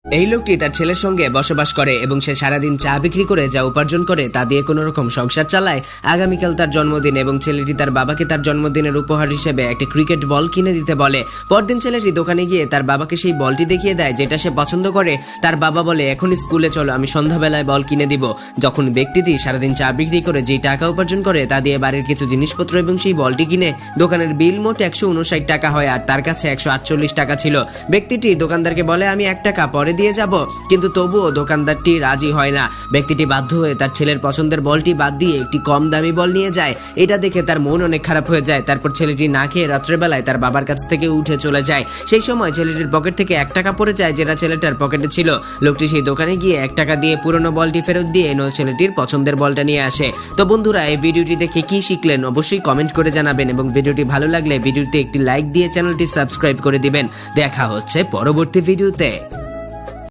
এই লোকটি তার ছেলের সঙ্গে বসবাস করে এবং সে সারাদিন চা বিক্রি করে যা উপার্জন করে তা দিয়ে কোনো রকম সংসার চালায়। আগামীকাল তার জন্মদিন এবং ছেলেটি তার বাবাকে তার জন্মদিনের উপহার হিসেবে একটা ক্রিকেট বল কিনে দিতে বলে। পরদিন ছেলেটি দোকানে গিয়ে তার বাবাকে সেই বলটি দেখিয়ে দেয় যেটা সে পছন্দ করে। তার বাবা বলে, এখনই স্কুলে চলো, আমি সন্ধ্যাবেলায় বল কিনে দিব। যখন ব্যক্তিটি সারাদিন চা বিক্রি করে যেই টাকা উপার্জন করে তা দিয়ে বাড়ির কিছু জিনিসপত্র এবং সেই বলটি কিনে দোকানের বিল মোট 159 টাকা হয় আর তার কাছে 148 টাকা ছিল। ব্যক্তিটি দোকানদারকে বলে, আমি 1 টাকা পরে দিয়ে যাব, কিন্তু তবুও দোকানদারটি রাজি হয় না। ব্যক্তিটি বাধ্য হয়ে তার ছেলের পছন্দের বলটি বাদ দিয়ে একটি কম দামি বল নিয়ে যায়। এটা দেখে তার মন অনেক খারাপ হয়ে যায়। তারপর ছেলেটি না খেয়ে রাত্রেবেলায় তার বাবার কাছ থেকে উঠে চলে যায়। সেই সময় ছেলেটির পকেট থেকে 1 টাকা পড়ে যায় যেটা ছেলেটার পকেটে ছিল। লোকটি সেই দোকানে গিয়ে 1 টাকা দিয়ে পুরনো বলটি ফেরত দিয়ে ছেলেটির পছন্দের বলটা নিয়ে আসে। তো বন্ধুরা, এই ভিডিওটি দেখে কি শিখলেন অবশ্যই কমেন্ট করে জানাবেন এবং ভিডিওটি ভালো লাগলে ভিডিওতে একটি লাইক দিয়ে চ্যানেলটি সাবস্ক্রাইব করে দিবেন। দেখা হচ্ছে পরবর্তী ভিডিওতে।